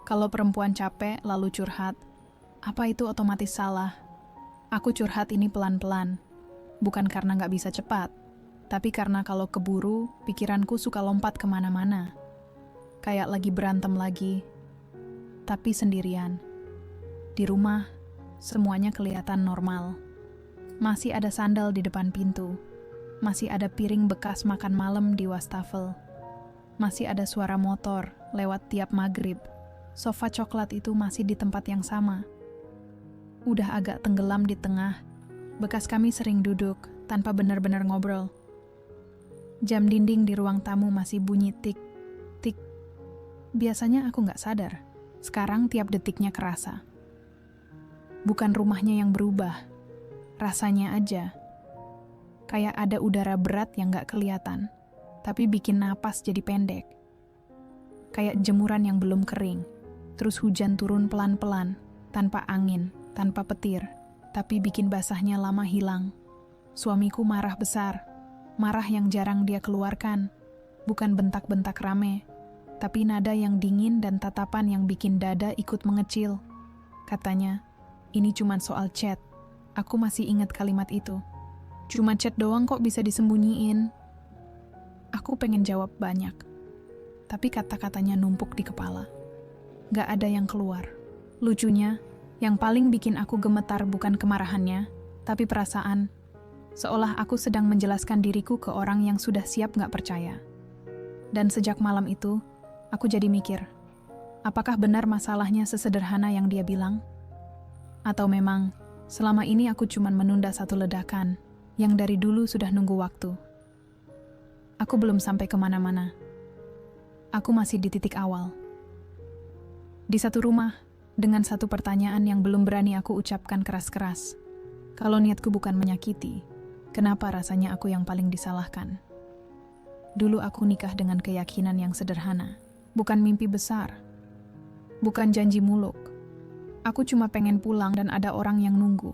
Kalau perempuan capek lalu curhat, apa itu otomatis salah? Aku curhat ini pelan-pelan, bukan karena nggak bisa cepat, tapi karena kalau keburu, pikiranku suka lompat kemana-mana. Kayak lagi berantem lagi, tapi sendirian. Di rumah, semuanya kelihatan normal. Masih ada sandal di depan pintu, masih ada piring bekas makan malam di wastafel, masih ada suara motor lewat tiap maghrib. Sofa coklat itu masih di tempat yang sama. Udah agak tenggelam di tengah, bekas kami sering duduk tanpa benar-benar ngobrol. Jam dinding di ruang tamu masih bunyi tik, tik. Biasanya aku nggak sadar, sekarang tiap detiknya kerasa. Bukan rumahnya yang berubah, rasanya aja. Kayak ada udara berat yang nggak kelihatan, tapi bikin napas jadi pendek. Kayak jemuran yang belum kering. Terus hujan turun pelan-pelan, tanpa angin, tanpa petir, tapi bikin basahnya lama hilang. Suamiku marah besar, marah yang jarang dia keluarkan, bukan bentak-bentak rame, tapi nada yang dingin dan tatapan yang bikin dada ikut mengecil. Katanya, ini cuma soal chat. Aku masih ingat kalimat itu. Cuma chat doang kok bisa disembunyiin. Aku pengen jawab banyak, tapi kata-katanya numpuk di kepala. Gak ada yang keluar. Lucunya, yang paling bikin aku gemetar bukan kemarahannya, tapi perasaan, seolah aku sedang menjelaskan diriku ke orang yang sudah siap gak percaya. Dan sejak malam itu, aku jadi mikir, apakah benar masalahnya sesederhana yang dia bilang? Atau memang, selama ini aku cuma menunda satu ledakan, yang dari dulu sudah nunggu waktu. Aku belum sampai kemana-mana. Aku masih di titik awal. Di satu rumah, dengan satu pertanyaan yang belum berani aku ucapkan keras-keras. Kalau niatku bukan menyakiti, kenapa rasanya aku yang paling disalahkan? Dulu aku nikah dengan keyakinan yang sederhana, bukan mimpi besar, bukan janji muluk. Aku cuma pengen pulang dan ada orang yang nunggu.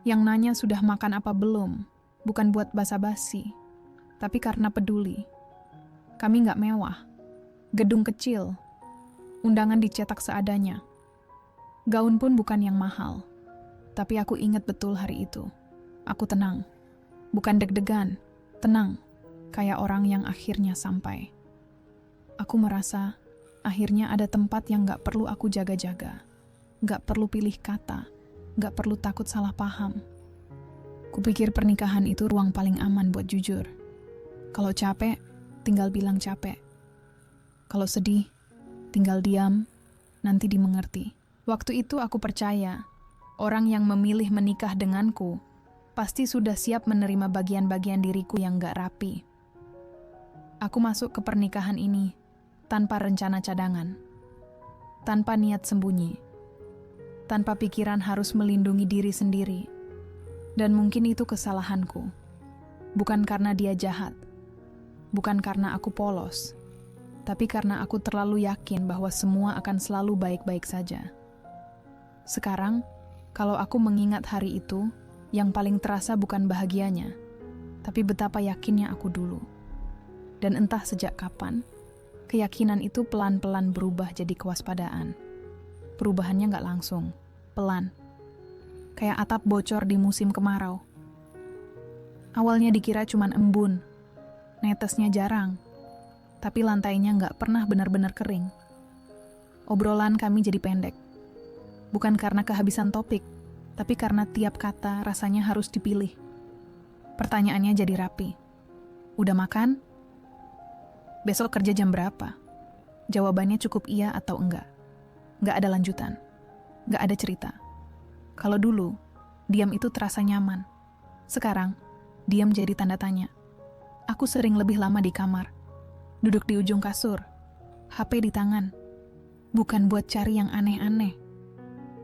Yang nanya sudah makan apa belum, bukan buat basa-basi, tapi karena peduli. Kami nggak mewah, gedung kecil, undangan dicetak seadanya. Gaun pun bukan yang mahal. Tapi aku ingat betul hari itu. Aku tenang. Bukan deg-degan. Tenang. Kayak orang yang akhirnya sampai. Aku merasa akhirnya ada tempat yang gak perlu aku jaga-jaga. Gak perlu pilih kata. Gak perlu takut salah paham. Kupikir pernikahan itu ruang paling aman buat jujur. Kalau capek, tinggal bilang capek. Kalau sedih, tinggal diam, nanti dimengerti. Waktu itu aku percaya, orang yang memilih menikah denganku pasti sudah siap menerima bagian-bagian diriku yang gak rapi. Aku masuk ke pernikahan ini tanpa rencana cadangan, tanpa niat sembunyi, tanpa pikiran harus melindungi diri sendiri. Dan mungkin itu kesalahanku. Bukan karena dia jahat, bukan karena aku polos, tapi karena aku terlalu yakin bahwa semua akan selalu baik-baik saja. Sekarang, kalau aku mengingat hari itu, yang paling terasa bukan bahagianya, tapi betapa yakinnya aku dulu. Dan entah sejak kapan, keyakinan itu pelan-pelan berubah jadi kewaspadaan. Perubahannya nggak langsung, pelan. Kayak atap bocor di musim kemarau. Awalnya dikira cuman embun, netesnya jarang, tapi lantainya nggak pernah benar-benar kering. Obrolan kami jadi pendek. Bukan karena kehabisan topik, tapi karena tiap kata rasanya harus dipilih. Pertanyaannya jadi rapi. Udah makan? Besok kerja jam berapa? Jawabannya cukup iya atau enggak. Nggak ada lanjutan. Nggak ada cerita. Kalau dulu, diam itu terasa nyaman. Sekarang, diam jadi tanda tanya. Aku sering lebih lama di kamar. Duduk di ujung kasur, HP di tangan. Bukan buat cari yang aneh-aneh.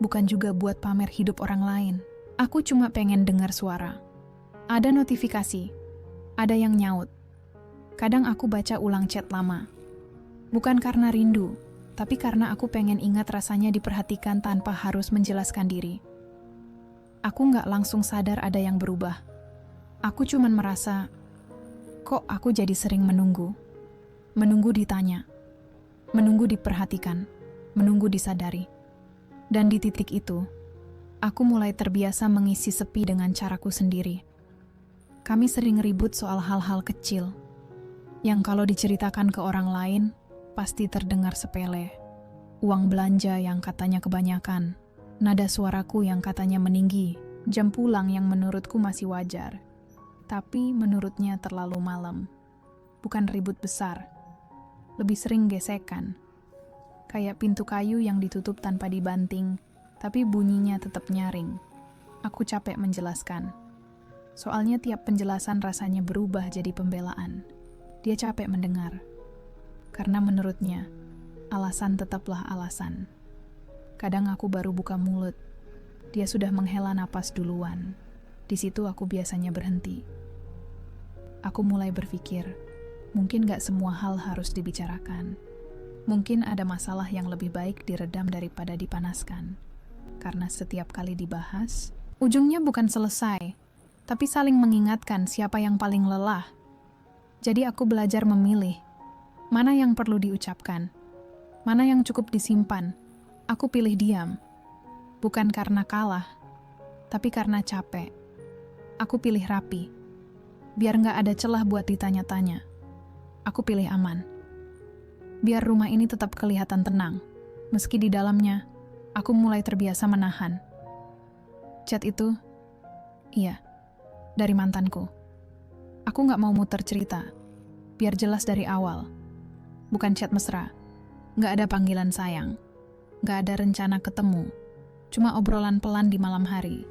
Bukan juga buat pamer hidup orang lain. Aku cuma pengen dengar suara. Ada notifikasi. Ada yang nyaut. Kadang aku baca ulang chat lama. Bukan karena rindu, tapi karena aku pengen ingat rasanya diperhatikan tanpa harus menjelaskan diri. Aku nggak langsung sadar ada yang berubah. Aku cuman merasa, kok aku jadi sering menunggu. Menunggu ditanya. Menunggu diperhatikan. menunggu disadari. Dan di titik itu, aku mulai terbiasa mengisi sepi dengan caraku sendiri. Kami sering ribut soal hal-hal kecil, yang kalau diceritakan ke orang lain, pasti terdengar sepele. Uang belanja yang katanya kebanyakan, nada suaraku yang katanya meninggi, jam pulang yang menurutku masih wajar, tapi menurutnya terlalu malam. Bukan ribut besar, lebih sering gesekan. Kayak pintu kayu yang ditutup tanpa dibanting, tapi bunyinya tetap nyaring. Aku capek menjelaskan. Soalnya tiap penjelasan rasanya berubah jadi pembelaan. Dia capek mendengar. Karena menurutnya, alasan tetaplah alasan. Kadang aku baru buka mulut. Dia sudah menghela napas duluan. Di situ aku biasanya berhenti. Aku mulai berpikir, mungkin gak semua hal harus dibicarakan. Mungkin ada masalah yang lebih baik diredam daripada dipanaskan. Karena setiap kali dibahas, ujungnya bukan selesai, tapi saling mengingatkan siapa yang paling lelah. Jadi aku belajar memilih, mana yang perlu diucapkan, mana yang cukup disimpan. Aku pilih diam, bukan karena kalah, tapi karena capek. Aku pilih rapi, biar gak ada celah buat ditanya-tanya. Aku pilih aman. Biar rumah ini tetap kelihatan tenang, meski di dalamnya, aku mulai terbiasa menahan. Chat itu, iya, dari mantanku. Aku gak mau muter cerita, biar jelas dari awal. Bukan chat mesra, gak ada panggilan sayang, gak ada rencana ketemu, cuma obrolan pelan di malam hari.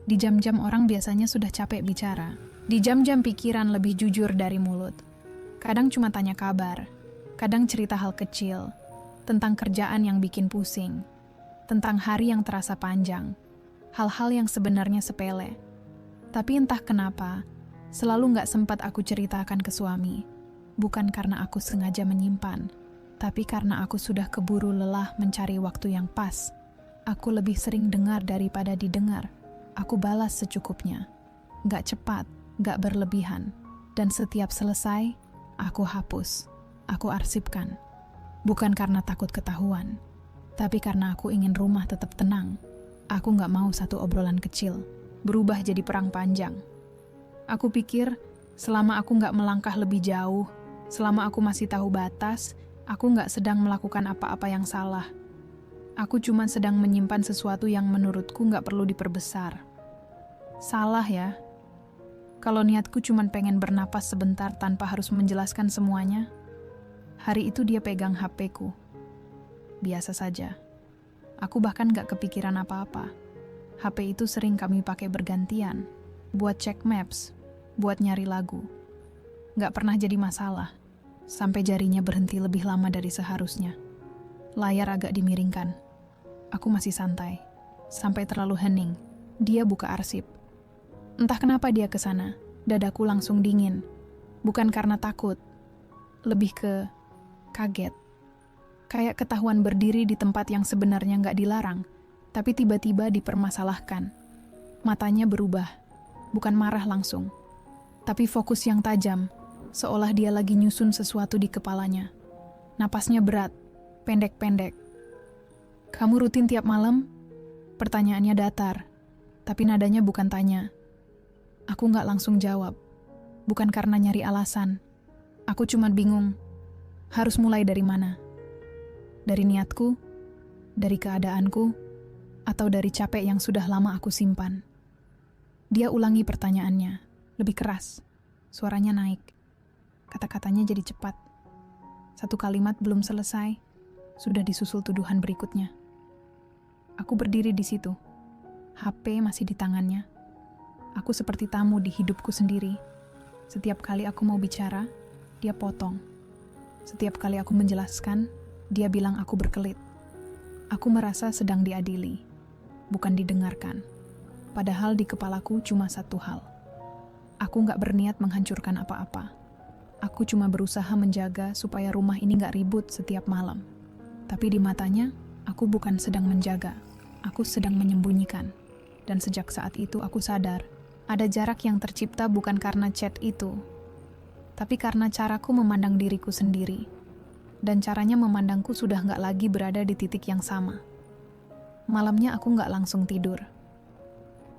Di jam-jam orang biasanya sudah capek bicara, di jam-jam pikiran lebih jujur dari mulut. Kadang cuma tanya kabar, kadang cerita hal kecil, tentang kerjaan yang bikin pusing, tentang hari yang terasa panjang, hal-hal yang sebenarnya sepele. Tapi entah kenapa, selalu gak sempat aku ceritakan ke suami. Bukan karena aku sengaja menyimpan, tapi karena aku sudah keburu lelah mencari waktu yang pas. Aku lebih sering dengar daripada didengar. Aku balas secukupnya. Gak cepat, gak berlebihan. Dan setiap selesai, aku hapus. Aku arsipkan. Bukan karena takut ketahuan, tapi karena aku ingin rumah tetap tenang. Aku gak mau satu obrolan kecil berubah jadi perang panjang. Aku pikir, selama aku gak melangkah lebih jauh, selama aku masih tahu batas, aku gak sedang melakukan apa-apa yang salah. Aku cuma sedang menyimpan sesuatu yang menurutku gak perlu diperbesar. Salah ya? Kalau niatku cuma pengen bernapas sebentar tanpa harus menjelaskan semuanya. Hari itu dia pegang HP-ku. Biasa saja. Aku bahkan gak kepikiran apa-apa. HP itu sering kami pakai bergantian. Buat cek maps, buat nyari lagu. Gak pernah jadi masalah. Sampai jarinya berhenti lebih lama dari seharusnya. Layar agak dimiringkan. Aku masih santai. Sampai terlalu hening. Dia buka arsip. Entah kenapa dia ke sana. Dadaku langsung dingin. Bukan karena takut. Lebih ke kaget. Kayak ketahuan berdiri di tempat yang sebenarnya nggak dilarang, tapi tiba-tiba dipermasalahkan. Matanya berubah, bukan marah langsung, tapi fokus yang tajam, seolah dia lagi nyusun sesuatu di kepalanya. Napasnya berat, pendek-pendek. Kamu rutin tiap malam? Pertanyaannya datar, tapi nadanya bukan tanya. Aku nggak langsung jawab, bukan karena nyari alasan. Aku cuma bingung. Harus mulai dari mana? Dari niatku, dari keadaanku, atau dari capek yang sudah lama aku simpan? Dia ulangi pertanyaannya, lebih keras. Suaranya naik. Kata-katanya jadi cepat. Satu kalimat belum selesai, sudah disusul tuduhan berikutnya. Aku berdiri di situ. HP masih di tangannya. Aku seperti tamu di hidupku sendiri. Setiap kali aku mau bicara, dia potong. Setiap kali aku menjelaskan, dia bilang aku berkelit. Aku merasa sedang diadili, bukan didengarkan. Padahal di kepalaku cuma satu hal. Aku gak berniat menghancurkan apa-apa. Aku cuma berusaha menjaga supaya rumah ini gak ribut setiap malam. Tapi di matanya, aku bukan sedang menjaga. Aku sedang menyembunyikan. Dan sejak saat itu aku sadar, ada jarak yang tercipta bukan karena chat itu, tapi karena caraku memandang diriku sendiri. dan caranya memandangku sudah nggak lagi berada di titik yang sama. Malamnya aku nggak langsung tidur.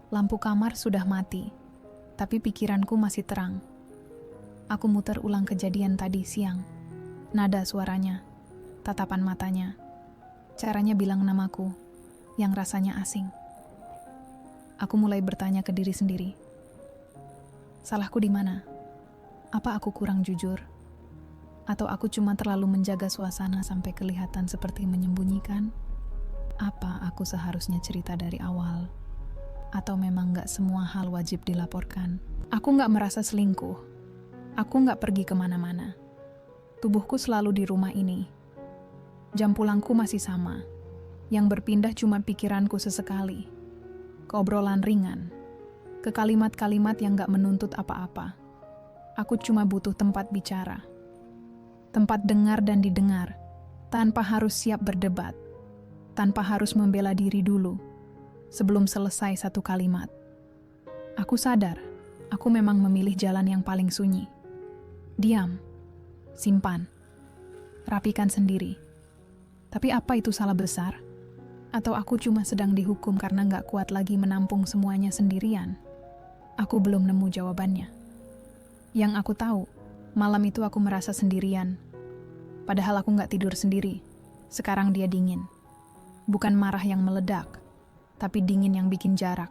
Lampu kamar sudah mati, tapi pikiranku masih terang. Aku muter ulang kejadian tadi siang. Nada suaranya, tatapan matanya, caranya bilang namaku, yang rasanya asing. Aku mulai bertanya ke diri sendiri. Salahku di mana? Apa aku kurang jujur? Atau aku cuma terlalu menjaga suasana sampai kelihatan seperti menyembunyikan? Apa aku seharusnya cerita dari awal? Atau memang gak semua hal wajib dilaporkan? Aku gak merasa selingkuh. Aku gak pergi kemana-mana. Tubuhku selalu di rumah ini. Jam pulangku masih sama. Yang berpindah cuma pikiranku sesekali. Ke obrolan ringan. Ke kalimat-kalimat yang gak menuntut apa-apa. Aku cuma butuh tempat bicara. Tempat dengar dan didengar. Tanpa harus siap berdebat. Tanpa harus membela diri dulu. Sebelum selesai satu kalimat. Aku sadar, aku memang memilih jalan yang paling sunyi. Diam. Simpan. Rapikan sendiri. Tapi apa itu salah besar? Atau aku cuma sedang dihukum karena gak kuat lagi menampung semuanya sendirian? Aku belum nemu jawabannya. Yang aku tahu, malam itu aku merasa sendirian. Padahal aku gak tidur sendiri. Sekarang dia dingin. Bukan marah yang meledak, tapi dingin yang bikin jarak.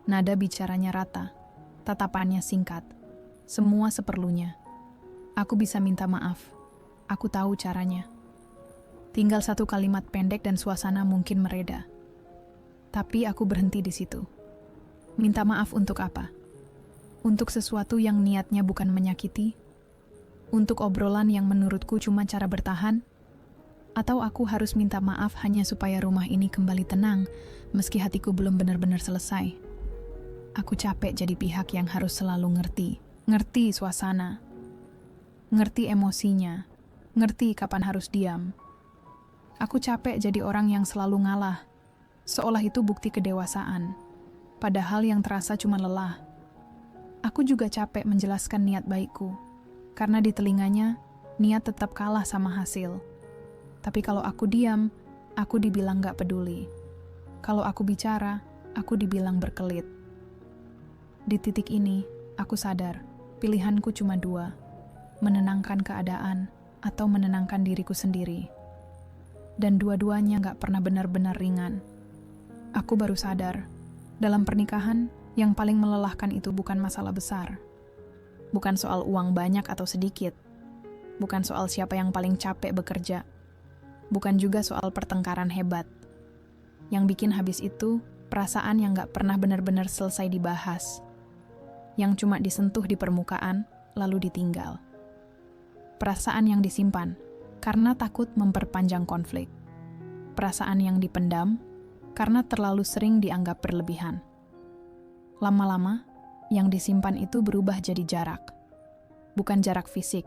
Nada bicaranya rata, tatapannya singkat. Semua seperlunya. Aku bisa minta maaf. Aku tahu caranya. Tinggal satu kalimat pendek dan suasana mungkin mereda. Tapi aku berhenti di situ. Minta maaf untuk apa? Untuk sesuatu yang niatnya bukan menyakiti? Untuk obrolan yang menurutku cuma cara bertahan? Atau aku harus minta maaf hanya supaya rumah ini kembali tenang, meski hatiku belum benar-benar selesai? Aku capek jadi pihak yang harus selalu ngerti suasana, ngerti emosinya, ngerti kapan harus diam. Aku capek jadi orang yang selalu ngalah, seolah itu bukti kedewasaan, padahal yang terasa cuma lelah. Aku juga capek menjelaskan niat baikku, karena di telinganya, niat tetap kalah sama hasil. Tapi kalau aku diam, aku dibilang gak peduli. Kalau aku bicara, aku dibilang berkelit. Di titik ini, aku sadar, pilihanku cuma dua, menenangkan keadaan atau menenangkan diriku sendiri. Dan dua-duanya gak pernah benar-benar ringan. Aku baru sadar, dalam pernikahan, yang paling melelahkan itu bukan masalah besar. Bukan soal uang banyak atau sedikit. Bukan soal siapa yang paling capek bekerja. Bukan juga soal pertengkaran hebat. Yang bikin habis itu, perasaan yang gak pernah benar-benar selesai dibahas. Yang cuma disentuh di permukaan, lalu ditinggal. Perasaan yang disimpan, karena takut memperpanjang konflik. Perasaan yang dipendam, karena terlalu sering dianggap berlebihan. Lama-lama, yang disimpan itu berubah jadi jarak. Bukan jarak fisik,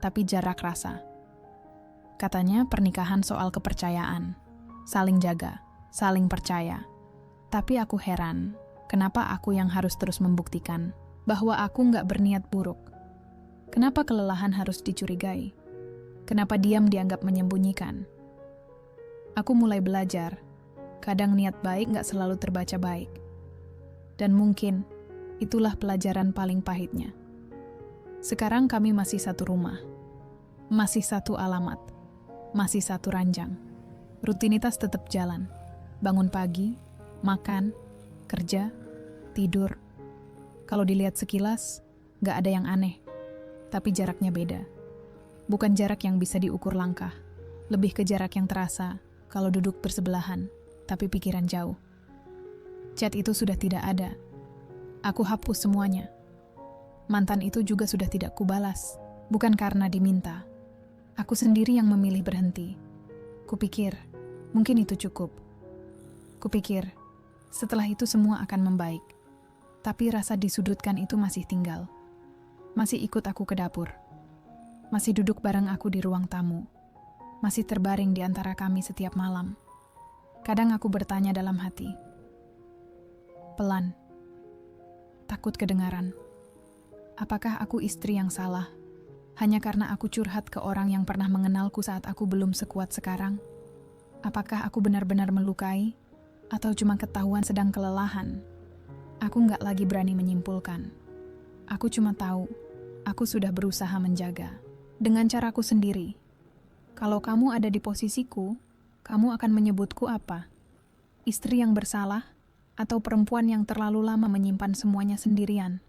tapi jarak rasa. Katanya pernikahan soal kepercayaan, saling jaga, saling percaya. Tapi aku heran, kenapa aku yang harus terus membuktikan bahwa aku nggak berniat buruk? Kenapa kelelahan harus dicurigai? Kenapa diam dianggap menyembunyikan? Aku mulai belajar, kadang niat baik nggak selalu terbaca baik. Dan mungkin itulah pelajaran paling pahitnya. Sekarang kami masih satu rumah, masih satu alamat, masih satu ranjang. Rutinitas tetap jalan. Bangun pagi, makan, kerja, tidur. Kalau dilihat sekilas, nggak ada yang aneh. Tapi jaraknya beda. Bukan jarak yang bisa diukur langkah. Lebih ke jarak yang terasa kalau duduk bersebelahan, tapi pikiran jauh. Chat itu sudah tidak ada. Aku hapus semuanya. Mantan itu juga sudah tidak kubalas. Bukan karena diminta. Aku sendiri yang memilih berhenti. Kupikir, mungkin itu cukup. Kupikir, setelah itu semua akan membaik. Tapi rasa disudutkan itu masih tinggal. Masih ikut aku ke dapur. Masih duduk bareng aku di ruang tamu. Masih terbaring di antara kami setiap malam. Kadang aku bertanya dalam hati. Pelan. Takut kedengaran. Apakah aku istri yang salah? Hanya karena aku curhat ke orang yang pernah mengenalku saat aku belum sekuat sekarang? Apakah aku benar-benar melukai? Atau cuma ketahuan sedang kelelahan? Aku nggak lagi berani menyimpulkan. Aku cuma tahu, aku sudah berusaha menjaga. Dengan caraku sendiri. Kalau kamu ada di posisiku, kamu akan menyebutku apa? Istri yang bersalah? Atau perempuan yang terlalu lama menyimpan semuanya sendirian?